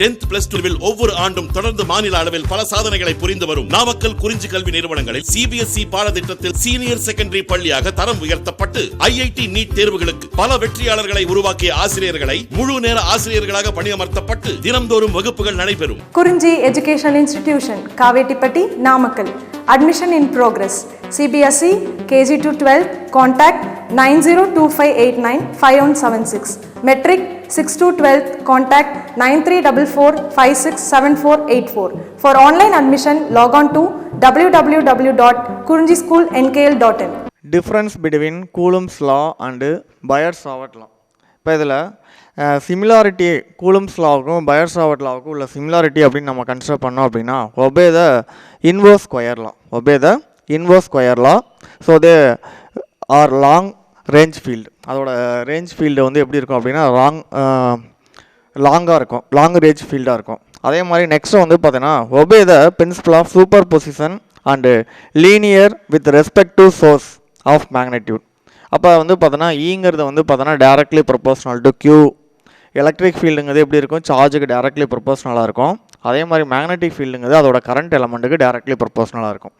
10th plus 2 ஒவ்வொரு ஆண்டும் தொடர்ந்து மாநில அளவில் பல சாதனைகளை புரிந்து வரும் நாமக்கல் குறிஞ்சி கல்வி நிறுவனங்களில் CBSE பாடத்திட்டத்தில் சீனியர் செகண்டரி பள்ளியாக தரம் உயர்த்தப்பட்டு IIT நீட் தேர்வுகளுக்கு பல வெற்றியாளர்களை உருவாக்கிய ஆசிரியர்களை முழு நேர ஆசிரியர்களாக பணியமர்த்தப்பட்டு தினம்தோறும் வகுப்புகள் நடைபெறும். குறிஞ்சி education institution Kavettipatti Namakkal. Admission in progress. CBSE KG to 12 contact 9025895176. Metric 6 to 12 contact 9344567484. For online admission log on to www.kurinjischoolnkl.in. Difference between Coulomb's law and Bayer-Savart law. இப்போ இதில் சிமிலாரிட்டி கூலும்ஸ் லாவுக்கும் பயர்-சாவர்ட் லாவுக்கும் உள்ள சிமிலாரிட்டி அப்படின்னு நம்ம கன்சிடர் பண்ணோம் அப்படின்னா obey the inverse square law so they are long range field. அதோட range field வந்து எப்படி இருக்கும் அப்படின்னா லாங்காக இருக்கும், லாங் ரேஞ்ச் ஃபீல்டாக இருக்கும். அதே மாதிரி நெக்ஸ்ட் வந்து பார்த்தீங்கன்னா obey the principle of superposition and linear with respect to source of magnitude. அப்போ வந்து பார்த்தோன்னா ஈங்கிறது வந்து பார்த்தோன்னா directly proportional to q. Electric ஃபீல்டுங்கிறது எப்படி இருக்கும், சார்ஜுக்கு டைரக்ட்லி ப்ரொபோஷனலாக இருக்கும். அதே மாதிரி மேக்னெட்டிக் ஃபீல்டுங்கிறது அதோட கரண்ட் எலமெண்ட்டுக்கு டைரக்ட்லி ப்ரொபோஷனலாக இருக்கும்.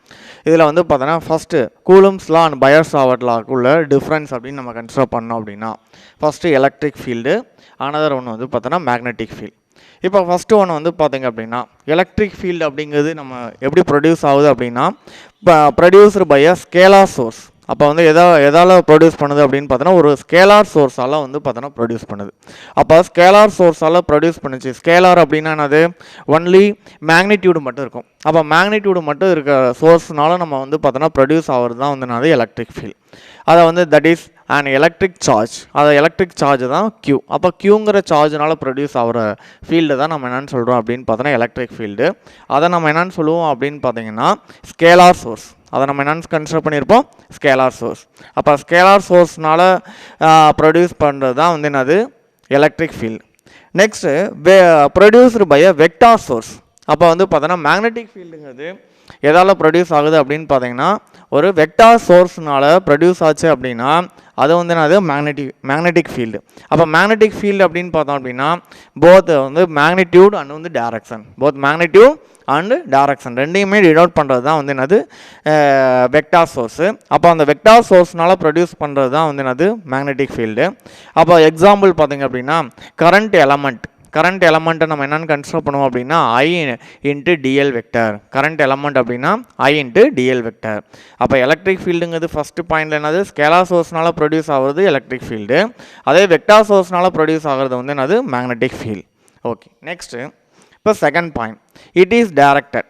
இதில் வந்து பார்த்தோன்னா first Coulomb's law and Biot Savart லாக்குள்ள டிஃப்ரென்ஸ் அப்படின்னு நம்ம கன்சிடர் பண்ணோம் அப்படின்னா ஃபஸ்ட்டு எலக்ட்ரிக் ஃபீல்டு, அனதர் ஒன்று வந்து பார்த்தோன்னா மேக்னெட்டிக் ஃபீல்டு. இப்போ ஃபஸ்ட்டு ஒன்று வந்து பார்த்திங்க அப்படின்னா எலக்ட்ரிக் ஃபீல்டு அப்படிங்கிறது நம்ம எப்படி ப்ரொடியூஸ் ஆகுது அப்படின்னா produced by a scalar source. அப்போ வந்து எதால் ப்ரொடியூஸ் பண்ணுது அப்படின்னு பார்த்தோன்னா ஒரு ஸ்கேலார் சோர்ஸால் வந்து பார்த்தோன்னா ப்ரொடியூஸ் பண்ணுது. அப்போ ஸ்கேலார் சோர்ஸால் ப்ரொடியூஸ் பண்ணுச்சு. ஸ்கேலார் அப்படின்னா என்னது, ஒன்லி மேக்னிடியூடு மட்டும் இருக்கும். அப்போ மேக்னிடியூடு மட்டும் இருக்க சோர்ஸ்னால நம்ம வந்து பார்த்தோன்னா ப்ரொடியூஸ் ஆகிறது தான் வந்து என்னது எலக்ட்ரிக் ஃபீல்டு. அதை வந்து that is and electric charge. அதை எலக்ட்ரிக் சார்ஜ் தான் Q. அப்போ Qங்கிற சார்ஜ்னால ப்ரொடியூஸ் ஆகிற ஃபீல்டு தான் நம்ம என்னென்னு சொல்கிறோம் அப்படின்னு பார்த்தோன்னா எலக்ட்ரிக் ஃபீல்டு. அதை நம்ம என்னென்னு சொல்லுவோம் அப்படின்னு பார்த்தீங்கன்னா ஸ்கேலார் சோர்ஸ். அதை நம்ம என்னென்னு கன்சிடர் பண்ணியிருப்போம், ஸ்கேலார் சோர்ஸ். அப்போ ஸ்கேலார் சோர்ஸ்னால ப்ரொடியூஸ் பண்ணுறது தான் வந்து என்னது electric field. Next produced by a vector source. அப்போ வந்து பார்த்தோன்னா மேக்னெட்டிக் ஃபீல்டுங்கிறது எதால் ப்ரொடியூஸ் ஆகுது அப்படின்னு பார்த்தீங்கன்னா ஒரு வெக்டார் சோர்ஸ்னால ப்ரொடியூஸ் ஆச்சு அப்படின்னா அது வந்து என்னது மேக்னெட்டிக் ஃபீல்டு. அப்போ மேக்னெட்டிக் ஃபீல்டு அப்படின்னு பார்த்தோம் அப்படின்னா போத் வந்து மேக்னிடியூட் அண்ட் வந்து direction, both magnitude and direction ரெண்டையுமே டினோட் பண்ணுறது தான் வந்து என்னது வெக்டார் சோர்ஸு. அப்போ அந்த வெக்டார் சோர்ஸ்னால ப்ரொடியூஸ் பண்ணுறது தான் வந்து என்னது மேக்னெட்டிக் ஃபீல்டு. அப்போ எக்ஸாம்பிள் பார்த்திங்க அப்படின்னா கரண்ட் எலமெண்ட்டை நம்ம என்னென்னு கன்சிடர் பண்ணுவோம் அப்படின்னா I into TL vector. Current element அப்படின்னா I இன்ட்டு டிஎல் வெக்டர். அப்போ எலக்ட்ரிக் ஃபீல்டுங்கிறது ஃபஸ்ட்டு பாயிண்டில் என்னது ஸ்கேலார் சோர்ஸ்னால ப்ரொடியூஸ் ஆகிறது எலக்ட்ரிக் ஃபீல்டு. அதே வெக்டார் சோர்ஸ்னால ப்ரொடியூஸ் ஆகிறது வந்து என்னது மேக்னெட்டிக் ஃபீல்டு. ஓகே, நெக்ஸ்ட்டு இப்போ second point, it is directed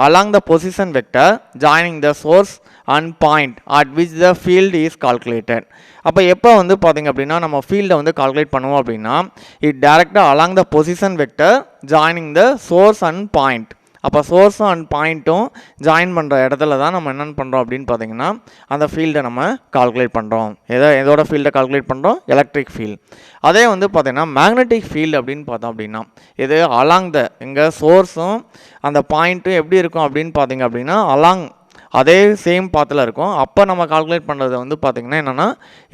along the position vector joining the source and point at which the field is calculated. அப்போ எப்போ வந்து பார்த்திங்க அப்படின்னா நம்ம ஃபீல்டை வந்து கால்குலேட் பண்ணுவோம் அப்படின்னா it directed along the position vector joining the source and point. அப்போ சோர்ஸும் அண்ட் பாயிண்ட்டும் ஜாயின் பண்ணுற இடத்துல தான் நம்ம என்னென்னு பண்ணுறோம் அப்படின்னு பார்த்தீங்கன்னா அந்த ஃபீல்டை நம்ம கால்குலேட் பண்ணுறோம். எதோட ஃபீல்டை கால்குலேட் பண்ணுறோம், எலக்ட்ரிக் ஃபீல்டு. அதே வந்து பார்த்திங்கன்னா மேக்னெட்டிக் ஃபீல்டு அப்படின்னு பார்த்தோம் அப்படின்னா இது அலாங் த இங்கே சோர்ஸும் அந்த பாயிண்ட்டும் எப்படி இருக்கும் அப்படின்னு பார்த்தீங்க அப்படின்னா அலாங் அதே சேம் பாத்தில் இருக்கும். அப்போ நம்ம கால்குலேட் பண்ணுறது வந்து பார்த்திங்கன்னா என்னென்னா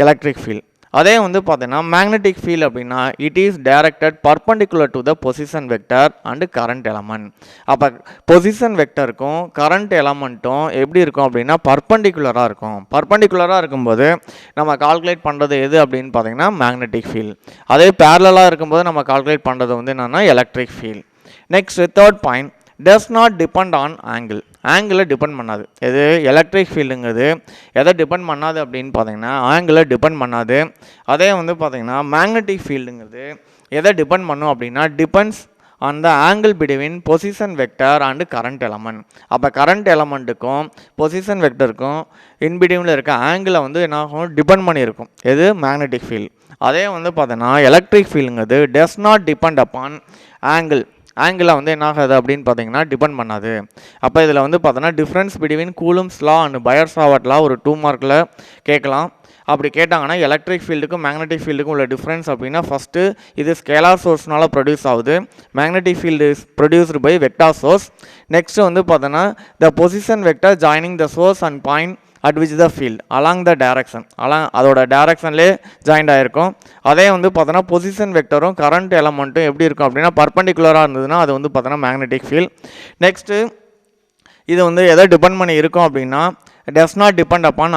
எலக்ட்ரிக் ஃபீல்டு. அதே வந்து பார்த்தீங்கன்னா மேக்னெட்டிக் ஃபீல்டு அப்படின்னா it is directed perpendicular to the position vector and current element. அப்போ பொசிஷன் வெக்டருக்கும் கரண்ட் எலமெண்ட்டும் எப்படி இருக்கும் அப்படின்னா பர்பண்டிகுலராக இருக்கும். பர்பண்டிகுலராக இருக்கும்போது நம்ம கால்குலேட் பண்ணுறது எது அப்படின்னு பார்த்தீங்கன்னா மேக்னெட்டிக் ஃபீல்டு. அதே பேரலாக இருக்கும்போது நம்ம கால்குலேட் பண்ணுறது வந்து என்னென்னா electric field. Next third point, does not depend on ஆங்கிளை டிபெண்ட் பண்ணாது. எது எலக்ட்ரிக் ஃபீல்டுங்கிறது எதை டிபெண்ட் பண்ணாது அப்படின்னு பார்த்தீங்கன்னா ஆங்கிளை டிபெண்ட் பண்ணாது. அதே வந்து பார்த்திங்கன்னா மேக்னெட்டிக் ஃபீல்டுங்கிறது எதை டிபெண்ட் பண்ணும் அப்படின்னா depends on the angle between position vector and current element. அப்போ கரண்ட் எலமெண்ட்டுக்கும் பொசிஷன் வெக்டருக்கும் இன்பிட்வீனில் இருக்க ஆங்கிளை வந்து என்ன ஆகும் டிபெண்ட் பண்ணியிருக்கும் எது மேக்னெட்டிக் ஃபீல்டு. அதே வந்து பார்த்தீங்கன்னா எலக்ட்ரிக் ஃபீல்டுங்கிறது டஸ் நாட் டிபெண்ட் அப்பான் ஆங்கிளை வந்து என்ன ஆகாது அப்படின்னு பார்த்தீங்கன்னா டிபெண்ட் பண்ணாது. அப்போ இதில் வந்து பார்த்தோன்னா difference between Coulomb's law and Biot Savart law ஒரு 2 மார்க்கில் கேட்கலாம். அப்படி கேட்டாங்கன்னா எலக்ட்ரிக் ஃபீல்டுக்கும் மேக்னெட்டிக் ஃபீல்டுக்கும் உள்ள டிஃப்ரென்ஸ் அப்படின்னா ஃபஸ்ட்டு இது ஸ்கேலார் சோர்ஸ்னால ப்ரொடியூஸ் ஆகுது. Magnetic field is produced by vector source. Next வந்து பார்த்தோன்னா the position vector joining the source and point at which the field along the direction அதோட டைரக்ஷன்லேயே ஜாயிண்ட் ஆகிருக்கும். அதே வந்து பார்த்தோன்னா பொசிஷன் வெக்டரும் கரண்ட் எலமெண்ட்டும் எப்படி இருக்கும் அப்படின்னா பர்பண்டிகுலராக இருந்ததுன்னா அது வந்து பார்த்தோன்னா மேக்னெட்டிக் ஃபீல்ட். நெக்ஸ்ட்டு இது வந்து எதை டிபெண்ட் பண்ணி இருக்கும் அப்படின்னா டஸ் நாட் டிபெண்ட் அப்பான்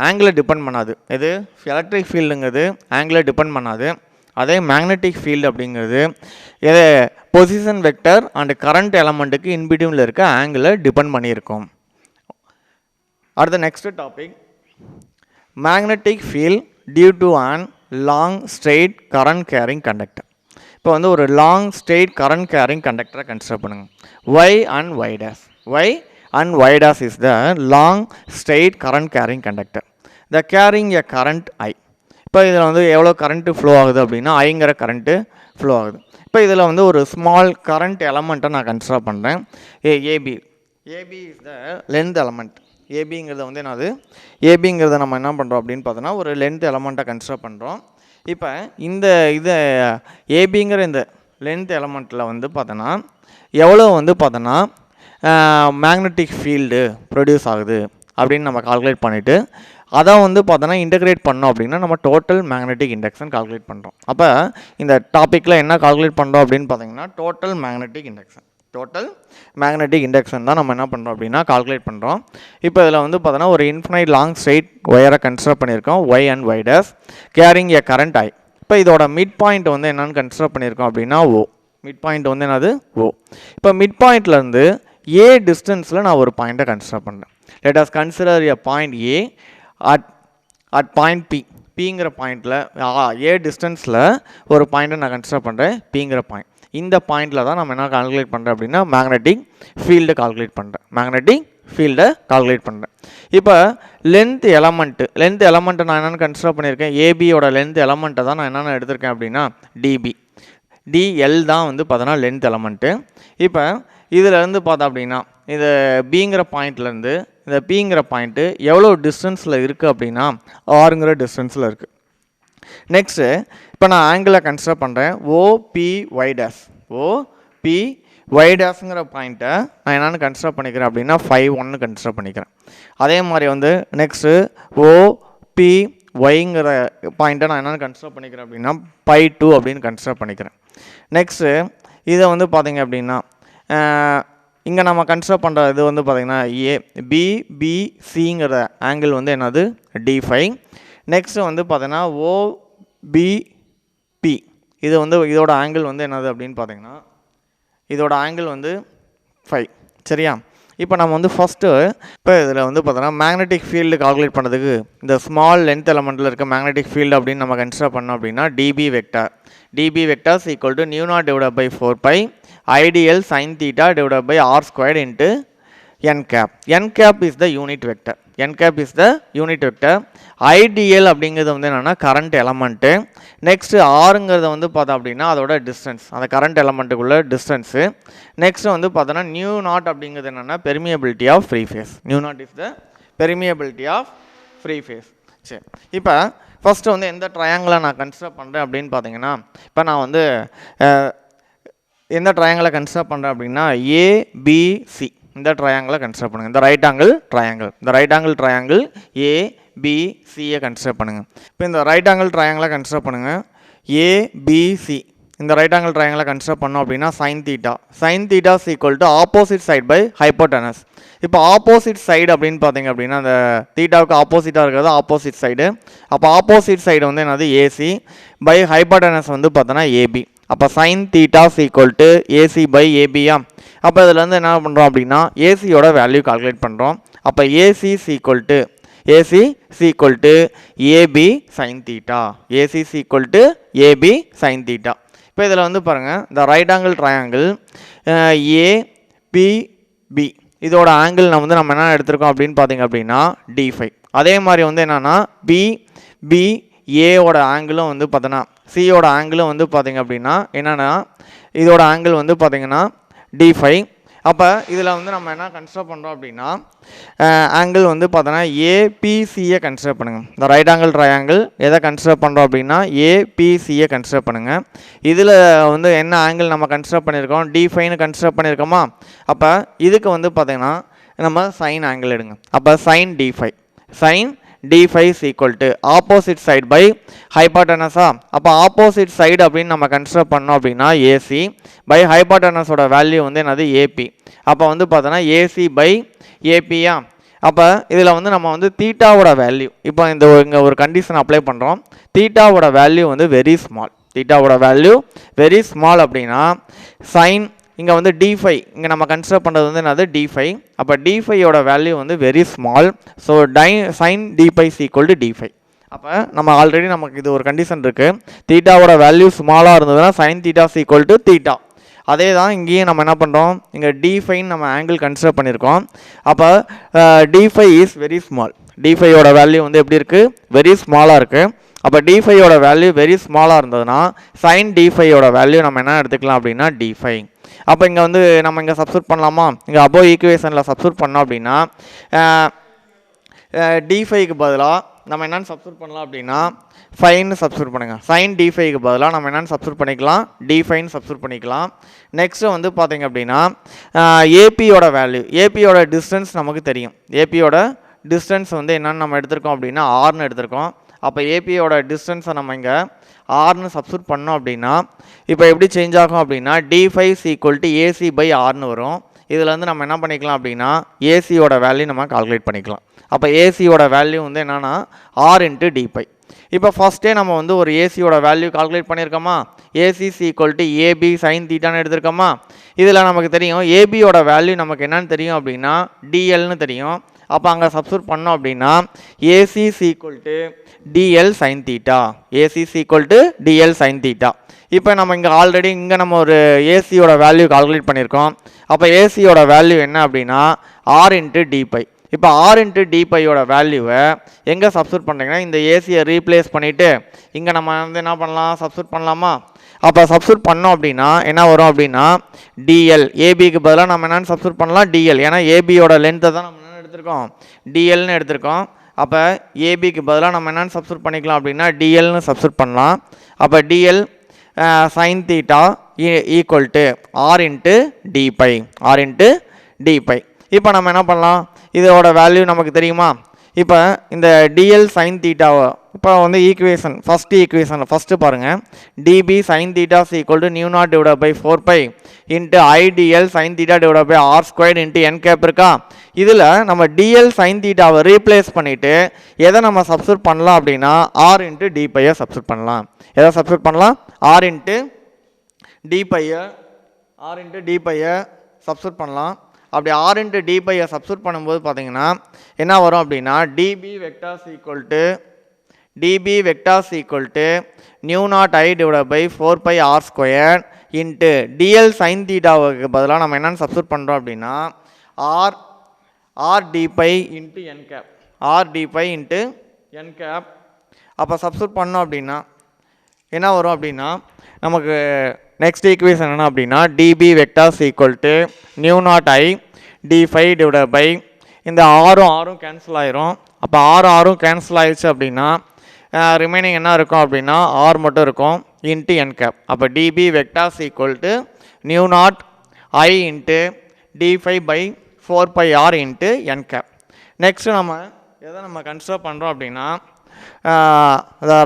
ஆங்கிளை டிபெண்ட் பண்ணாது. இது எலக்ட்ரிக் ஃபீல்டுங்கிறது ஆங்கிளை டிபெண்ட் பண்ணாது. அதே மேக்னெட்டிக் ஃபீல்டு அப்படிங்கிறது எது பொசிஷன் வெக்டர் அண்ட் கரண்ட் எலமெண்ட்டுக்கு இன்பிட்வீனில் இருக்க ஆங்கிளை டிபெண்ட் பண்ணியிருக்கும். அடுத்த next topic magnetic field due to an long straight current carrying conductor. இப்போ வந்து ஒரு லாங் ஸ்ட்ரெயிட் கரண்ட் கேரிங் கண்டக்டரை கன்சிடர் பண்ணுங்கள். Y and Y dash is the long straight current carrying conductor. The carrying a current I. இப்போ இதில் வந்து எவ்வளோ current flow ஆகுது அப்படின்னா ஐங்கிற கரண்ட்டு ஃப்ளோ ஆகுது. இப்போ இதில் வந்து ஒரு ஸ்மால் கரண்ட் எலமெண்ட்டை நான் கன்சிடர் பண்ணுறேன். AB is the length element. ஏபிங்கிறத வந்து என்னது ஏபிங்கிறத நம்ம என்ன பண்ணுறோம் அப்படின்னு பார்த்தோன்னா ஒரு லென்த் எலமெண்ட்டை கன்சிடர் பண்ணுறோம். இப்போ இதை ஏபிங்கிற இந்த லென்த் எலமெண்ட்டில் வந்து பார்த்தோன்னா எவ்வளோ வந்து பார்த்தோன்னா மேக்னெட்டிக் ஃபீல்டு ப்ரொடியூஸ் ஆகுது அப்படின்னு நம்ம கால்குலேட் பண்ணிவிட்டு அதை வந்து பார்த்தோன்னா இன்டகிரேட் பண்ணோம் அப்படின்னா நம்ம டோட்டல் மேக்னெட்டிக் இண்டக்ஷன் கால்குலேட் பண்ணுறோம். அப்போ இந்த டாப்பிக்கில் என்ன கால்குலேட் பண்ணுறோம் அப்படின்னு பார்த்தீங்கன்னா டோட்டல் மேக்னெட்டிக் இண்டக்ஷன் தான் நம்ம என்ன பண்ணுறோம் அப்படின்னா கால்குலேட் பண்ணுறோம். இப்போ இதில் வந்து பார்த்தோன்னா ஒரு இன்ஃபினைட் லாங் ஸ்ட்ரெயிட் ஒயரை கன்சிடர் பண்ணியிருக்கோம் Y and Y dash carrying a current I. இப்போ இதோட மிட் பாயிண்ட் வந்து என்னென்னு கன்சிடர் பண்ணியிருக்கோம் அப்படின்னா ஓ. மிட் பாயிண்ட் வந்து என்னது ஓ. இப்போ மிட் பாயிண்ட்லேருந்து ஏ டிஸ்டன்ஸில் நான் ஒரு பாயிண்ட்டை கன்சிடர் பண்ணுறேன். Let us consider a point A at point பிங்கிற பாயிண்டில் ஏ டிஸ்டன்ஸில் ஒரு பாயிண்ட்டை நான் கன்சிடர் பண்ணுறேன் பிங்கிற பாயிண்ட். இந்த பாயிண்டில் தான் நம்ம என்ன கால்குலேட் பண்ணுறேன் அப்படின்னா மேக்னெட்டிக் ஃபீல்டை கால்குலேட் பண்ணுறேன். இப்போ லென்த் எலமெண்ட்டை நான் என்னென்னு கன்சிடர் பண்ணியிருக்கேன் ஏபியோட லென்த் எலமெண்ட்டை தான் நான் என்னென்ன எடுத்திருக்கேன் அப்படின்னா டிஎல் தான் வந்து பார்த்தோன்னா லென்த் எலமெண்ட்டு. இப்போ இதில் இருந்து பார்த்தா அப்படின்னா இது பிங்கிற பாயிண்ட்லேருந்து இந்த பிங்கிற பாயிண்ட்டு எவ்வளோ டிஸ்டன்ஸில் இருக்குது அப்படின்னா ஆறுங்கிற டிஸ்டன்ஸில் இருக்குது. நெக்ஸ்ட்டு இப்போ நான் ஆங்கிளை கன்சிடர் பண்ணுறேன் ஓபிஒய் டேஸுங்கிற பாயிண்ட்டை நான் என்னென்னு கன்சிடர் பண்ணிக்கிறேன் அப்படின்னா 5.1 கன்சிடர் பண்ணிக்கிறேன். அதே மாதிரி வந்து நெக்ஸ்ட்டு ஓபிஒய்ங்கிற பாயிண்ட்டை நான் என்னென்னு கன்சிடர் பண்ணிக்கிறேன் அப்படின்னா 2 அப்படின்னு கன்சிடர் பண்ணிக்கிறேன். நெக்ஸ்ட்டு இதை வந்து பார்த்தீங்க அப்படின்னா இங்கே நம்ம கன்சிடர் பண்ணுற இது வந்து பார்த்திங்கன்னா பிபிசிங்கிற ஆங்கிள் வந்து என்னது D5. நெக்ஸ்ட்டு வந்து பார்த்திங்கன்னா ஓபிபி இது வந்து இதோட ஆங்கிள் வந்து என்னது அப்படின்னு பார்த்திங்கன்னா இதோட ஆங்கிள் வந்து 5. சரியா? இப்போ நம்ம வந்து ஃபஸ்ட்டு இப்போ இதில் வந்து பார்த்தோன்னா மேக்னெட்டிக் ஃபீல்டு கால்குலேட் பண்ணுறதுக்கு இந்த ஸ்மால் லென்த் எலமெண்ட்டில் இருக்க மேக்னெட்டிக் ஃபீல்டு அப்படின்னு நம்ம கன்சிடர் பண்ணோம் அப்படின்னா DP vectors equal to mu naught divide by 4 ideal sin theta divided by r squared into n cap. n cap is the unit vector. ideal அப்படிங்கிறது வந்து என்னென்னா கரண்ட் எலமெண்ட்டு. நெக்ஸ்ட்டு ஆறுங்கிறது வந்து பார்த்தோம் அப்படின்னா அதோட டிஸ்டன்ஸ் அந்த கரண்ட் எலமெண்ட்டுக்குள்ள டிஸ்டன்ஸு. நெக்ஸ்ட்டு வந்து பார்த்தோன்னா நியூ நாட் அப்படிங்கிறது என்னென்னா பெர்மியபிலிட்டி ஆஃப் ஃப்ரீ ஃபேஸ். சரி, இப்போ ஃபஸ்ட்டு வந்து எந்த ட்ரையாங்கிளை நான் கன்சிடர் பண்ணுறேன் அப்படின்னு பார்த்தீங்கன்னா இப்போ நான் வந்து எந்த ட்ரையாங்கிளை கன்சிடர் பண்ணுறேன் அப்படின்னா ஏபிசி இந்த ட்ரையாங்கிளை கன்சிடர் பண்ணுங்கள். இந்த ரைட் ஆங்கிள் ட்ரையாங்கிள் ஏபிசியை கன்சிடர் பண்ணுங்கள். இப்போ இந்த ரைட் ஆங்கிள் ட்ரையாங்கிளை கன்சிடர் பண்ணுங்கள் ஏபிசி. இந்த ரைட் ஆங்கிள் ட்ரையாங்கிளை கன்சிடர் பண்ணோம் அப்படின்னா sin theta is equal to opposite side by hypotenuse. இப்போ ஆப்போசிட் சைடு அப்படின்னு பார்த்தீங்க அப்படின்னா அந்த தீட்டாவுக்கு ஆப்போசிட்டாக இருக்கிறது ஆப்போசிட் சைடு. அப்போ ஆப்போசிட் சைடு வந்து என்னது ஏசி பை ஹைப்போடனஸ் வந்து பார்த்தோன்னா ஏபி. அப்போ sin theta is equal to AC by ABயா. அப்போ இதில் என்ன பண்ணுறோம் அப்படின்னா ஏசியோட வேல்யூ கால்குலேட் பண்ணுறோம். அப்போ AC is equal to AB sin theta. இப்போ இதில் வந்து பாருங்கள் இந்த ரைட் ஆங்கிள் ட்ரையாங்கிள் APB இதோட ஆங்கிள் நம்ம என்ன எடுத்திருக்கோம் அப்படின்னு பார்த்தீங்க அப்படின்னா D5. அதே மாதிரி வந்து என்னென்னா BBAவோட ஆங்கிளும் வந்து பார்த்தோன்னா சியோட ஆங்கிளும் வந்து பார்த்திங்க அப்படின்னா என்னென்னா இதோட ஆங்கிள் வந்து பார்த்திங்கன்னா D5. அப்போ இதில் வந்து நம்ம என்ன கன்சிடர் பண்ணுறோம் அப்படின்னா ஆங்கிள் வந்து பார்த்தோன்னா ஏபிசியை கன்சிடர் பண்ணுங்கள். இந்த ரைட் ஆங்கிள் ட்ரையாங்கிள் எதை கன்சிடர் பண்ணுறோம் அப்படின்னா ஏபிசியை கன்சிடர் பண்ணுங்கள். இதில் வந்து என்ன ஆங்கிள் நம்ம கன்சிடர் பண்ணியிருக்கோம் D5ன்னு கன்சிடர் பண்ணியிருக்கோமா. அப்போ இதுக்கு வந்து பார்த்திங்கன்னா நம்ம சைன் ஆங்கிள் எடுங்க. அப்போ sin D5 sin d phi is equal to opposite side by hypotenuse. அப்போ opposite side அப்படின்னு நம்ம கன்சிடர் பண்ணோம் அப்படின்னா AC by hypotenuse ஓட வேல்யூ வந்து என்னது AP. அப்போ வந்து பார்த்தோன்னா AC by AP. அப்போ இதில் வந்து நம்ம வந்து தீட்டாவோட வேல்யூ இப்போ இங்கே ஒரு கண்டிஷன் அப்ளை பண்ணுறோம். தீட்டாவோட வேல்யூ வந்து வெரி ஸ்மால். தீட்டாவோட வேல்யூ வெரி ஸ்மால் அப்படின்னா சைன் இங்கே வந்து d5 இங்கே நம்ம கன்சிடர் பண்ணுறது வந்து என்னது d5. அப்போ d5யோட வேல்யூ வந்து very small. So sin d5 is equal to d5. அப்போ நம்ம ஆல்ரெடி நமக்கு இது ஒரு கண்டிஷன் இருக்குது. தீட்டாவோட வேல்யூ ஸ்மாலாக இருந்ததுன்னா sin theta is equal to theta. அதே தான் இங்கேயும் நம்ம என்ன பண்ணுறோம், இங்கே d5 நம்ம ஆங்கிள் கன்சிடர் பண்ணியிருக்கோம். அப்போ d5 இஸ் வெரி ஸ்மால். d5யோட வேல்யூ வந்து எப்படி இருக்குது, வெரி ஸ்மாலாக இருக்குது. அப்போ d5யோட வேல்யூ வெரி ஸ்மாலாக இருந்ததுன்னா sin d5யோட வேல்யூ நம்ம என்ன எடுத்துக்கலாம் அப்படின்னா d5. அப்போ இங்கே வந்து நம்ம இங்கே சப்ஸ்டிட்யூட் பண்ணலாமா, இங்கே அபோவ் ஈக்குவேஷனில் சப்ஸ்டிட்யூட் பண்ணோம் அப்படின்னா d5க்கு பதிலாக நம்ம என்னென்னு சப்ஸ்டிட்யூட் பண்ணலாம் அப்படின்னா 5ன்னு சப்ஸ்டிட்யூட் பண்ணுங்கள். sin d5க்கு பதிலாக நம்ம என்னென்னு சப்ஸ்டிட்யூட் பண்ணிக்கலாம், d5ன்னு சப்ஸ்டிட்யூட் பண்ணிக்கலாம். நெக்ஸ்ட்டு வந்து பார்த்தீங்க அப்படின்னா ஏபியோட வேல்யூ, ஏபியோட டிஸ்டன்ஸ் நமக்கு தெரியும். ஏபியோட டிஸ்டன்ஸ் வந்து என்னென்னு நம்ம எடுத்திருக்கோம் அப்படின்னா ஆர்னு எடுத்திருக்கோம். அப்போ ஏபியோட டிஸ்டன்ஸை நம்ம இங்கே ஆர்னு சப்ஸ்டிட்யூட் பண்ணோம் அப்படின்னா இப்போ எப்படி சேஞ்ச் ஆகும் அப்படின்னா d5 = AC by ஆர்னு வரும். இதில் வந்து நம்ம என்ன பண்ணிக்கலாம் அப்படின்னா ஏசியோட வேல்யூ நம்ம கால்குலேட் பண்ணிக்கலாம். அப்போ ஏசியோட வேல்யூ வந்து என்னென்னா R × dπ. இப்போ ஃபஸ்ட்டே நம்ம வந்து ஒரு ஏசியோட வேல்யூ கால்குலேட் பண்ணியிருக்கோமா, ஏசி = AB sin θன்னு எடுத்திருக்கோமா. இதில் நமக்கு தெரியும் ஏபியோட வேல்யூ நமக்கு என்னன்னு தெரியும் அப்படின்னா DLன்னு தெரியும். அப்போ அங்கே சப்ஸ்டிட்யூட் பண்ணோம் அப்படின்னா AC = DL sin θ. AC = DL sin θ. இப்போ நம்ம இங்கே ஆல்ரெடி இங்கே நம்ம ஒரு ஏசியோட வேல்யூ கால்குலேட் பண்ணியிருக்கோம். அப்போ ஏசியோட வேல்யூ என்ன அப்படின்னா R × dπ. இப்போ R × dπயோட வேல்யூவை எங்கே சப்ஸ்டிட்யூட் பண்ணுறீங்கன்னா இந்த ஏசியை ரீப்ளேஸ் பண்ணிவிட்டு இங்கே நம்ம வந்து என்ன பண்ணலாம், சப்ஸ்டிட்யூட் பண்ணலாமா. அப்போ சப்ஸ்டிட்யூட் பண்ணோம் அப்படின்னா என்ன வரும் அப்படின்னா DL. ஏபிக்கு பதிலாக நம்ம என்னென்னு சப்ஸ்டிட்யூட் பண்ணலாம் DL. ஏன்னா ஏபியோட லென்த்தை தான் நம்ம என்ன எடுத்திருக்கோம், DLன்னு எடுத்திருக்கோம். அப்போ ஏபிக்கு பதிலாக நம்ம என்னென்னு சப்ஸ்டிட்யூட் பண்ணிக்கலாம் அப்படின்னா DLன்னு சப்ஸ்டிட்யூட் பண்ணலாம். அப்போ DL sin θ = R × dπ. R × dπ. இப்போ நம்ம என்ன பண்ணலாம், இதோட வேல்யூ நமக்கு தெரியுமா. இப்போ இந்த DL sin θவை இப்போ வந்து ஈக்குவேஷன் ஃபஸ்ட்டு ஈக்குவேஷனில் ஃபஸ்ட்டு பாருங்கள், dB sin θ = μ0/4π × IDL sin θ/r² × n இருக்கா. இதில் நம்ம DL sin θவை ரீப்ளேஸ் பண்ணிவிட்டு எதை நம்ம சப்ஸ்டிட்யூட் பண்ணலாம் அப்படின்னா R × dπயை சப்ஸ்டிட்யூட் பண்ணலாம். எதை சப்ஸ்டிட்யூட் பண்ணலாம், R × dπயை சப்ஸ்டிட்யூட் பண்ணலாம். அப்படி R × dπயை சப்ஸ்டிட்யூட் பண்ணும்போது பார்த்தீங்கன்னா என்ன வரும் அப்படின்னா dB vector μ0I/4πr² × DL sin θவுக்கு பதிலாக நம்ம என்னென்னு சப்ஸ்டிட்யூட் பண்ணுறோம் அப்படின்னா R dπ × n cap. R dπ × n cap. அப்போ சப்ஸ்டிட்யூட் பண்ணோம் அப்படின்னா என்ன வரும் அப்படின்னா நமக்கு நெக்ஸ்ட் ஈக்குவேஷன் என்ன அப்படின்னா dB vector = μ0I d∅ இந்த ஆரும் கேன்சல் ஆயிரும். அப்போ ஆரும் கேன்சல் ஆயிடுச்சு அப்படின்னா ரிமைனிங் என்ன இருக்கும் அப்படின்னா R மட்டும் இருக்கும் × n cap. அப்போ dB vector = μ0I × d∅/4πr × n cap. Next நம்ம எதை நம்ம கன்சிடர் பண்ணுறோம் அப்படின்னா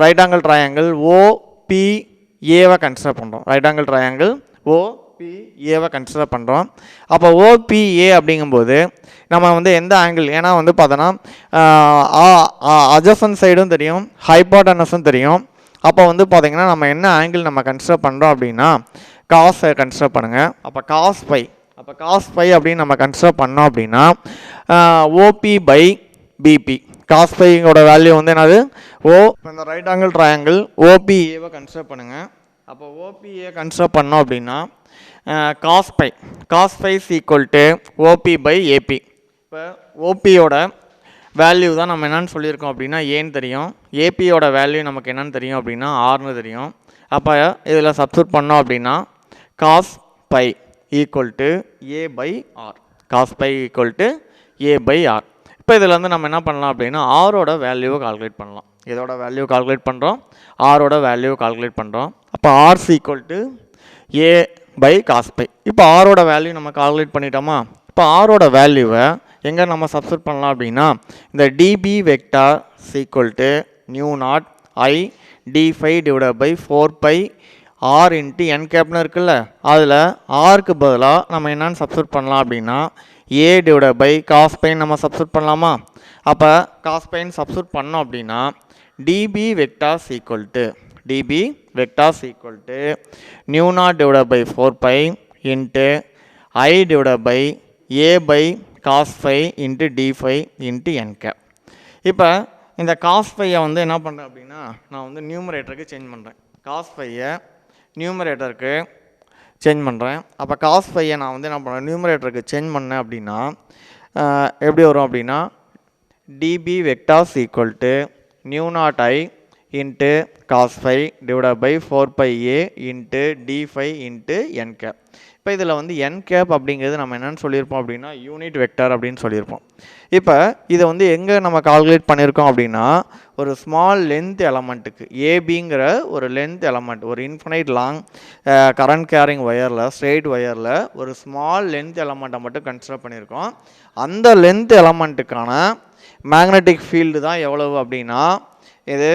ரைட் ஆங்கிள் ட்ரையாங்கிள் OPAவை கன்சிடர் பண்ணுறோம். ரைட் ஆங்கிள் ட்ரையாங்கிள் OPAவை கன்சிடர் பண்ணுறோம். அப்போ OPA அப்படிங்கும்போது நம்ம வந்து எந்த ஆங்கிள், ஏன்னா வந்து பார்த்தோன்னா அட்ஜசன்ட் சைடும் தெரியும், ஹைப்போட்டனஸும் தெரியும். அப்போ வந்து பார்த்திங்கன்னா நம்ம என்ன ஆங்கிள் நம்ம கன்சிடர் பண்ணுறோம் அப்படின்னா காஸை கன்சிடர் பண்ணுங்கள். அப்போ cos φ. அப்போ cos φ அப்படின்னு நம்ம கன்சிடர் பண்ணோம் அப்படின்னா OP/BP. cos φ-யோட வேல்யூ வந்து என்னது இப்போ இந்த ரைட் ஆங்கிள் ட்ரையாங்கிள் OPAவை கன்சிடர் பண்ணுங்கள். அப்போ OPA கன்சிடர் பண்ணோம் அப்படின்னா cos φ = OP/AP. இப்போ OPயோட வேல்யூ தான் நம்ம என்னென்னு சொல்லியிருக்கோம் அப்படின்னா ஏன்னு தெரியும், ஏபியோட வேல்யூ நமக்கு என்னென்னு தெரியும் அப்படின்னா ஆர்னு தெரியும். அப்போ இதில் சப்ஸ்டிட்யூட் பண்ணோம் அப்படின்னா cos φ = A/R. cos φ = A/R. இப்போ இதில் வந்து நம்ம என்ன பண்ணலாம் அப்படின்னா ஆரோட வேல்யூவை கால்குலேட் பண்ணலாம். இதோட வேல்யூ கால்குலேட் பண்ணுறோம், ஆரோட வேல்யூ கால்குலேட் பண்ணுறோம். அப்போ R = A/cos φ. இப்போ ஆரோட வேல்யூ நம்ம கால்குலேட் பண்ணிட்டோமா. இப்போ ஆரோட வேல்யூவை எங்கே நம்ம சப்ஸ்டிட் பண்ணலாம் அப்படின்னா இந்த DB vector equal to mu naught I d5 divide by 4 R into N கேப்னு இருக்குல்ல, அதில் ஆருக்கு பதிலாக நம்ம என்னென்னு சப்ஸ்டிட் பண்ணலாம் அப்படின்னா A divide by cos phi நம்ம சப்ஸ்டிட் பண்ணலாமா? அப்போ காஸ் பைன் சப்ஸ்டிட் பண்ணோம் அப்படின்னா DB vector equal to mu naught divide by 4 into I divide by A by cos phi into டி5 into N cap. இப்போ இந்த காஸ் ஃபையை வந்து என்ன பண்ணுறேன் அப்படின்னா நான் வந்து நியூமரேட்டருக்கு சேஞ்ச் பண்ணுறேன். காஸ் ஃபையை நியூமரேட்டருக்கு சேஞ்ச் பண்ணுறேன். அப்போ காஸ் ஃபையை நான் வந்து என்ன பண்ணுறேன் நியூமரேட்டருக்கு சேஞ்ச் பண்ணேன் அப்படின்னா எப்படி வரும் அப்படின்னா DP vectors equal to mu naught I into cos phi divide by 4 into டி5 into N cap. இப்போ இதில் வந்து என் கேப் அப்படிங்கிறது நம்ம என்னென்னு சொல்லியிருப்போம் அப்படின்னா யூனிட் வெக்டார் அப்படின்னு சொல்லியிருப்போம். இப்போ இதை வந்து எங்கே நம்ம கால்குலேட் பண்ணியிருக்கோம் அப்படின்னா ஒரு ஸ்மால் லென்த் எலமெண்ட்டுக்கு ஏபிங்கிற ஒரு லென்த் எலமெண்ட், ஒரு இன்ஃபினைட் லாங் கரண்ட் கேரிங் ஒயரில் ஸ்ட்ரெயிட் ஒயரில் ஒரு ஸ்மால் லென்த் எலமெண்ட்டை மட்டும் கன்சிடர் பண்ணியிருக்கோம். அந்த லென்த் எலமெண்ட்டுக்கான மேக்னெட்டிக் ஃபீல்டு தான் எவ்வளவு அப்படின்னா இது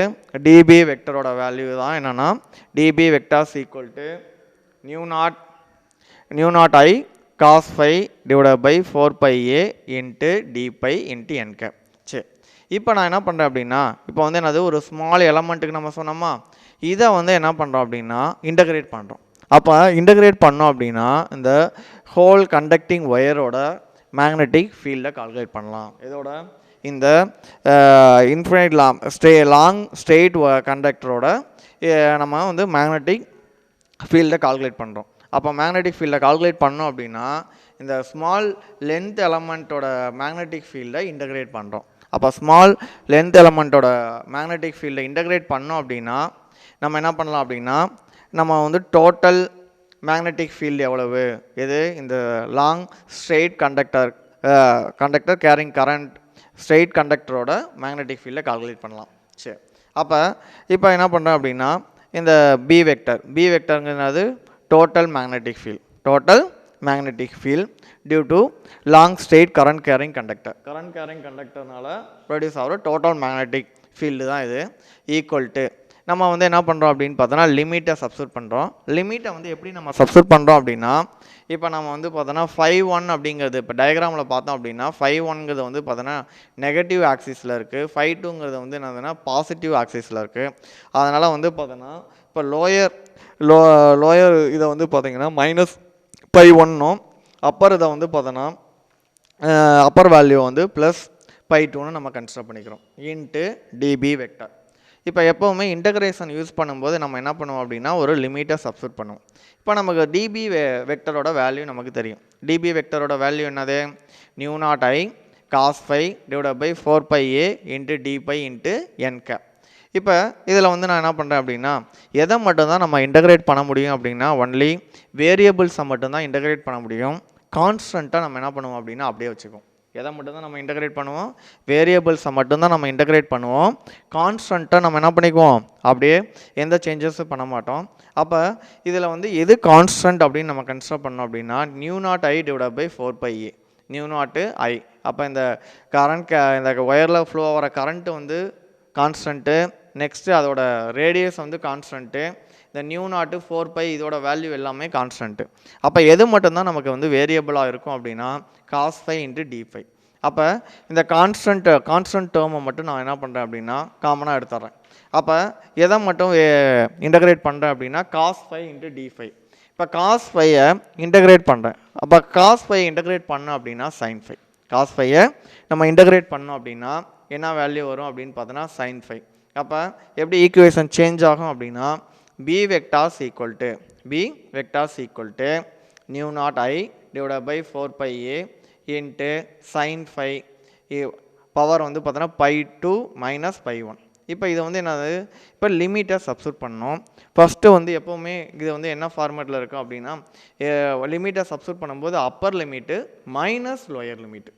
டிபி வெக்டரோட வேல்யூ தான் என்னென்னா DB vectors equal to mu naught I cos phi divide by 4 into டி5 into N cap. சரி, இப்போ நான் என்ன பண்ணுறேன் அப்படின்னா இப்போ வந்து என்னது ஒரு ஸ்மால் எலமெண்ட்டுக்கு நம்ம சொன்னோமா, இதை வந்து என்ன பண்ணுறோம் அப்படின்னா இன்டகிரேட் பண்ணுறோம். அப்போ இன்டகிரேட் பண்ணோம் அப்படின்னா இந்த ஹோல் கண்டக்டிங் ஒயரோட மேக்னெட்டிக் ஃபீல்டை கால்குலேட் பண்ணலாம். இதோட இந்த இன்ஃபினைட் லாங் ஸ்ட்ரெயிட் கண்டக்டரோட நம்ம வந்து மேக்னெட்டிக் ஃபீல்டை கால்குலேட் பண்ணுறோம். அப்போ மேக்னெட்டிக் ஃபீல்டை கால்குலேட் பண்ணோம் அப்படின்னா இந்த ஸ்மால் லென்த் எலமெண்ட்டோட மேக்னெட்டிக் ஃபீல்டை இன்டகிரேட் பண்ணுறோம். அப்போ ஸ்மால் லென்த் எலமெண்ட்டோட மேக்னெட்டிக் ஃபீல்டை இன்டகிரேட் பண்ணோம் அப்படின்னா நம்ம என்ன பண்ணலாம் அப்படின்னா நம்ம வந்து டோட்டல் மேக்னெட்டிக் ஃபீல்டு எவ்வளவு, இது இந்த long straight conductor carrying current straight கண்டக்டரோட மேக்னெட்டிக் ஃபீல்டை கால்குலேட் பண்ணலாம். சரி, அப்போ இப்போ என்ன பண்ணுறோம் அப்படின்னா இந்த பி வெக்டருங்கிறது total magnetic field due to long straight current carrying கண்டக்டர்னால ப்ரொடியூஸ் ஆகிற டோட்டல் மேக்னெட்டிக் ஃபீல்டு தான் இது. ஈக்குவல் டு நம்ம வந்து என்ன பண்ணுறோம் அப்படின்னு பார்த்தோன்னா லிமிட்டை சப்ஸ்டிட் பண்ணுறோம். லிமிட்டை வந்து எப்படி நம்ம சப்ஸ்டிட் பண்ணுறோம் அப்படின்னா இப்போ நம்ம வந்து பார்த்தோன்னா 5-1 அப்படிங்கிறது இப்போ டயக்ராமில் பார்த்தோம் அப்படின்னா 5-1ங்கிறது வந்து பார்த்தோன்னா நெகட்டிவ் ஆக்சிஸில் இருக்குது, 5-2ங்கிறது வந்து என்னதுன்னா பாசிட்டிவ் ஆக்சிஸில் இருக்குது. அதனால் வந்து பார்த்தோன்னா இப்போ லோயர் இதை வந்து பார்த்தீங்கன்னா -5-1னும் அப்பர் இதை வந்து பார்த்தோன்னா அப்பர் வேல்யூ வந்து +5-2ன்னு நம்ம கன்சிடர் பண்ணிக்கிறோம் இன்ட்டு டிபி வெக்டார். இப்போ எப்போவுமே இன்டகிரேஷன் யூஸ் பண்ணும்போது நம்ம என்ன பண்ணுவோம் அப்படின்னா ஒரு லிமிட்டை சப்ஸ்டிட் பண்ணுவோம். இப்போ நமக்கு டிபி வெக்டரோட வேல்யூ நமக்கு தெரியும். டிபி வெக்டரோட வேல்யூ என்னது mu naught I cos phi divide by 4 into டி5 into N cap. இப்போ இதில் வந்து நான் என்ன பண்ணுறேன் அப்படின்னா எதை மட்டும்தான் நம்ம இன்டகிரேட் பண்ண முடியும் அப்படின்னா ஒன்லி வேரியபிள்ஸை மட்டும்தான் இன்டகிரேட் பண்ண முடியும். கான்ஸ்டண்ட்டாக நம்ம என்ன பண்ணுவோம் அப்படின்னா அப்படியே வச்சுக்கோம். எதை மட்டும்தான் நம்ம இன்டகிரேட் பண்ணுவோம், வேரியபிள்ஸை மட்டும்தான் நம்ம இன்டகிரேட் பண்ணுவோம். கான்ஸ்டண்ட்டாக நம்ம என்ன பண்ணிக்குவோம் அப்படியே எந்த சேஞ்சஸும் பண்ண மாட்டோம். அப்போ இதில் வந்து எது கான்ஸ்டன்ட் அப்படின்னு நம்ம கன்சிடர் பண்ணோம் அப்படின்னா mu naught I divide by 4 mu naught I. அப்போ இந்த இந்த ஒயரில் ஃப்ளோ ஆகிற கரண்ட்டு வந்து கான்ஸ்டன்ட்டு, நெக்ஸ்ட்டு அதோட ரேடியஸ் வந்து கான்ஸ்டன்ட்டு, இந்த நியூ நாட்டு 4 இதோட வேல்யூ எல்லாமே கான்ஸ்டன்ட்டு. அப்போ எது மட்டும்தான் நமக்கு வந்து வேரியபிளாக இருக்கும் அப்படின்னா காஸ் ஃபை இன்ட்டு டி5. அப்போ இந்த கான்ஸ்டன்ட் டேர்மை மட்டும் நான் என்ன பண்ணுறேன் அப்படின்னா காமனாக எடுத்துட்றேன். அப்போ எதை மட்டும் இன்டகிரேட் பண்ணுறேன் அப்படின்னா காஸ் ஃபை இன்ட்டு டி5. இப்போ காஸ் ஃபையை இன்டகிரேட் பண்ணுறேன். அப்போ காஸ் ஃபை இன்டகிரேட் பண்ணோம் அப்படின்னா சைன் ஃபை. காஸ் ஃபையை நம்ம இன்டகிரேட் பண்ணோம் அப்படின்னா என்ன வேல்யூ வரும் அப்படின்னு பார்த்தோன்னா சைன் ஃபை. அப்போ எப்படி ஈக்குவேஷன் சேஞ்ச் ஆகும் அப்படின்னா B vectors equal to mu naught I divide by 4 into sine phi power வந்து பார்த்தோன்னா π2 - π1. இப்போ இதை வந்து என்னது இப்போ லிமிட்டை சப்ஸ்டிட் பண்ணோம். ஃபஸ்ட்டு வந்து எப்போவுமே இது வந்து என்ன ஃபார்மேட்டில் இருக்கும் அப்படின்னா லிமிட்டை சப்ஸ்டிட் பண்ணும்போது Appar limit minus lower limit.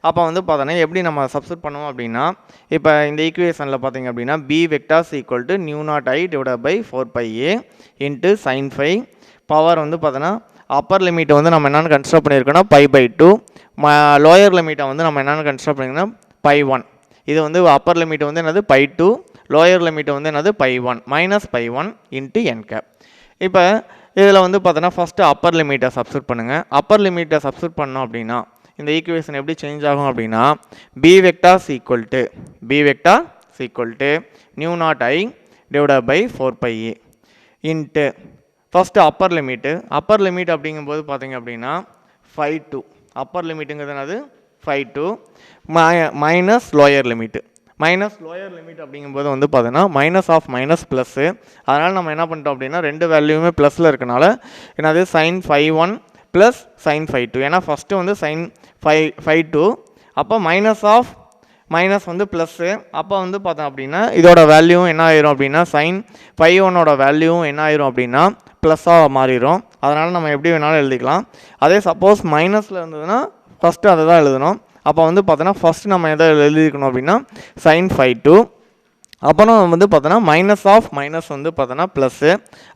அப்போ வந்து பார்த்தோன்னா எப்படி நம்ம சப்ஸ்டிட் பண்ணுவோம் அப்படின்னா இப்போ இந்த ஈக்குவேஷனில் பார்த்தீங்க அப்படின்னா B vectors equal to mu naught I divide by 4 into sine phi power வந்து பார்த்தோன்னா அப்பர் லிமிட்டை வந்து நம்ம என்னென்னு கன்சிடர் பண்ணியிருக்கோன்னா π/2, லோயர் லிமிட்டை வந்து நம்ம என்னென்னு கன்சிடர் பண்ணியிருக்கோன்னா π1. இது வந்து அப்பர் லிமிட் வந்து என்னது π2, லோயர் லிமிட் வந்து என்னது π1 -π1 இன்ட்டு n கேப். இப்போ இதில் வந்து பார்த்தோன்னா ஃபஸ்ட்டு அப்பர் லிமிட்டை சப்ஸ்டிட் பண்ணுங்கள். அப்பர் லிமிட்டை சப்ஸ்டிட் பண்ணோம் அப்படின்னா இந்த ஈக்குவேஷன் எப்படி சேஞ்ச் ஆகும் அப்படின்னா b vectors equal to mu naught I divided by 4πa into first upper limit அப்படிங்கும்போது பார்த்தீங்க அப்படின்னா 5/2. அப்பர் லிமிட்டுங்கிறது என்னது 5/2 minus lower limit. Lower limit அப்படிங்கும்போது வந்து பார்த்தீங்கன்னா மைனஸ் ஆஃப் மைனஸ் ப்ளஸ்ஸு. அதனால் நம்ம என்ன பண்ணிட்டோம் அப்படின்னா ரெண்டு வேல்யூமே ப்ளஸில் இருக்கனால என்னது sin 5/1 ப்ளஸ் sin 5/2. ஏன்னா ஃபஸ்ட்டு வந்து sin 5/2 அப்போ மைனஸ் வந்து ப்ளஸ்ஸு. அப்போ வந்து பார்த்தோம் அப்படின்னா இதோட வேல்யூவும் என்ன ஆயிரும் அப்படின்னா sin 5/1ஓட வேல்யூவும் என்ன ஆயிரும் அப்படின்னா ப்ளஸ்ஸாக மாறிடும். அதனால் நம்ம எப்படி வேணாலும் எழுதிக்கலாம். அதே சப்போஸ் மைனஸில் இருந்ததுன்னா ஃபஸ்ட்டு அதை தான் எழுதணும். அப்போ வந்து பார்த்தோன்னா ஃபஸ்ட்டு நம்ம எதை எழுதிக்கணும் அப்படின்னா sin 5/2, அப்புறம் வந்து பார்த்தோன்னா மைனஸ் ஆஃப் மைனஸ் வந்து பார்த்தோன்னா ப்ளஸ்ஸு.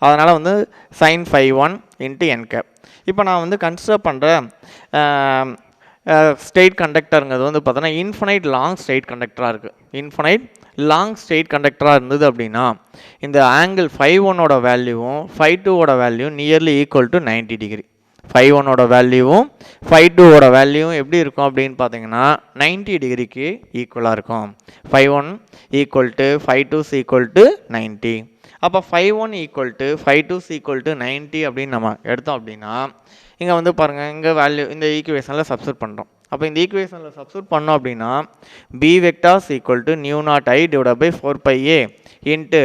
அதனால் வந்து sin 5/1 இன்ட்டு n கேப். இப்போ நான் வந்து கன்சிடர் பண்ணுற ஸ்ட்ரெயிட் கண்டக்டருங்கிறது வந்து பார்த்தோன்னா இன்ஃபைனைட் லாங் ஸ்ட்ரெயிட் கண்டக்டராக இருக்குது. இன்ஃபைனைட் லாங் ஸ்ட்ரெயிட் கண்டக்டராக இருந்தது அப்படின்னா இந்த ஆங்கிள் 5/1ஓட வேல்யூவும் 5/2ஓட value nearly equal to 90 degree. 5/1ஓட வேல்யூவும் 5/2ஓட வேல்யூவும் எப்படி இருக்கும் அப்படின்னு பார்த்தீங்கன்னா 90 டிகிரிக்கு ஈக்குவலாக இருக்கும். 5/1 ஈக்குவல் டு 5/2 ஈக்குவல் டு 90. அப்போ 5/1 ஈக்குவல் டு 5/2 ஈக்குவல் டு 90 அப்படின்னு நம்ம எடுத்தோம் அப்படின்னா இங்கே வந்து பாருங்கள், இங்கே வேல்யூ இந்த ஈக்குவேஷனில் சப்ஸ்டிட் பண்ணுறோம். அப்போ இந்த ஈக்குவேஷனில் சப்ஸ்டிட் பண்ணோம் அப்படின்னா b vectors equal to mu naught I divided by 4πa into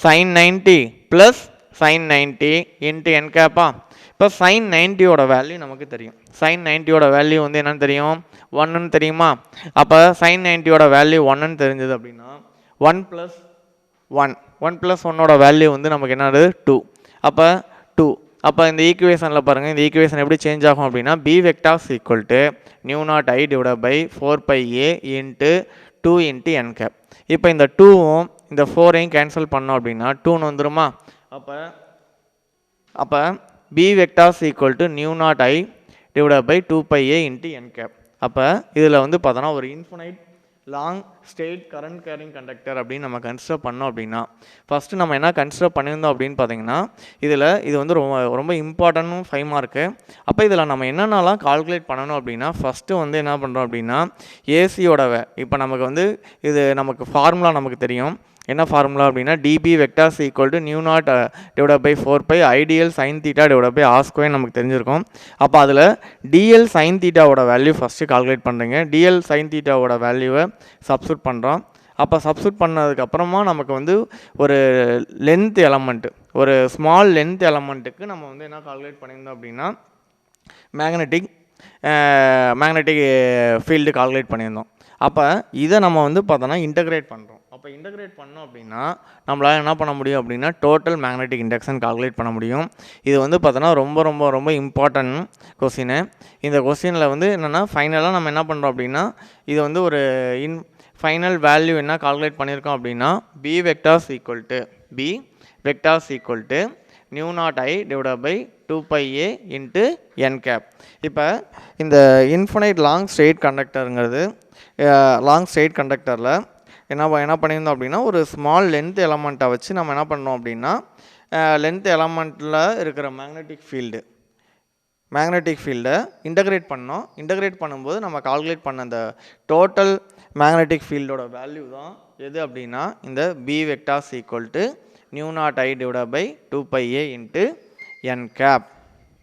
sin 90 plus sin 90 into n கேப்பா. இப்போ sin 90ஓட வேல்யூ நமக்கு தெரியும். sin 90ஓட வேல்யூ வந்து என்னன்னு தெரியும், 1ன்னு தெரியுமா. அப்போ sin 90ஓட வேல்யூ 1ன்னு தெரிஞ்சது அப்படின்னா 1 + 1ஓட வேல்யூ வந்து நமக்கு என்னது 2. அப்போ 2. அப்போ இந்த ஈக்குவேஷனில் பாருங்கள், இந்த ஈக்குவேஷன் எப்படி சேஞ்ச் ஆகும் அப்படின்னா b vectors equal to mu naught I divided by 4πa into 2 into n cap. இப்போ இந்த 2வும் இந்த 4ஐயும் கேன்சல் பண்ணோம் அப்படின்னா 2ன்னு வந்துருமா. அப்போ b vectors equal to mu naught I divided by 2πa into n cap. அப்போ இதில் வந்து பார்த்தோன்னா ஒரு infinite long straight current carrying conductor அப்படின்னு நம்ம கன்சிடர் பண்ணோம் அப்படின்னா ஃபஸ்ட்டு நம்ம என்ன கன்சிடர் பண்ணியிருந்தோம் அப்படின்னு பார்த்தீங்கன்னா இது வந்து ரொம்ப இம்பார்ட்டன்ட் 5 மார்க்கு. அப்போ இதில் நம்ம என்னென்னலாம் கால்குலேட் பண்ணணும் அப்படின்னா ஃபஸ்ட்டு வந்து என்ன பண்ணுறோம் அப்படின்னா ஏசியோட இப்போ நமக்கு வந்து இது நமக்கு ஃபார்முலா நமக்கு தெரியும். என்ன ஃபார்முலா அப்படின்னா dB vectors equal to mu naught divided by 4π I dl sin theta divided by R square நமக்கு தெரிஞ்சிருக்கும். அப்போ அதில் dl sin தீட்டாவோட வேல்யூ ஃபஸ்ட்டு கால்குலேட் பண்ணுறீங்க. dl sin தீட்டாவோட வேல்யூவை சப்ஸ்டிட் பண்ணுறோம். அப்போ சப்ஸ்டிட் பண்ணதுக்கப்புறமா நமக்கு வந்து ஒரு லென்த் எலமெண்ட்டு, ஒரு ஸ்மால் லென்த் எலமெண்ட்டுக்கு நம்ம வந்து என்ன கால்குலேட் பண்ணியிருந்தோம் அப்படின்னா மேக்னெட்டிக் ஃபீல்டு கால்குலேட் பண்ணியிருந்தோம். அப்போ இதை நம்ம வந்து பார்த்தோன்னா இன்டகிரேட் பண்ணுறோம். அப்போ இன்டகிரேட் பண்ணோம் அப்படின்னா நம்மளால் என்ன பண்ண முடியும் அப்படின்னா டோட்டல் மேக்னெட்டிக் இண்டக்ஷன் கால்குலேட் பண்ண முடியும். இது வந்து பார்த்தோன்னா ரொம்ப ரொம்ப ரொம்ப இம்பார்ட்டன்ட் கொஸ்டின். இந்த கொஸ்டினில் வந்து என்னென்னா ஃபைனலாக நம்ம என்ன பண்ணுறோம் அப்படின்னா இது வந்து ஒரு ஃபைனல் வேல்யூ என்ன கால்குலேட் பண்ணியிருக்கோம் அப்படின்னா b vectors equal to mu naught I divided by 2πa into n cap. இப்போ இந்த இன்ஃபைனைட் லாங் ஸ்ட்ரெயிட் கண்டக்டருங்கிறது லாங் ஸ்ட்ரெயிட் கண்டக்டரில் என்ன பண்ணியிருந்தோம் அப்படின்னா ஒரு ஸ்மால் லென்த் எலமெண்ட்டை வச்சு நம்ம என்ன பண்ணோம் அப்படின்னா லென்த் எலமெண்ட்டில் இருக்கிற மேக்னெட்டிக் ஃபீல்டை இன்டகிரேட் பண்ணோம். இன்டகிரேட் பண்ணும்போது நம்ம கால்குலேட் பண்ண அந்த டோட்டல் மேக்னெட்டிக் ஃபீல்டோட வேல்யூ தான் எது அப்படின்னா இந்த b vectors equal to mu naught I divided by 2πa into n gap.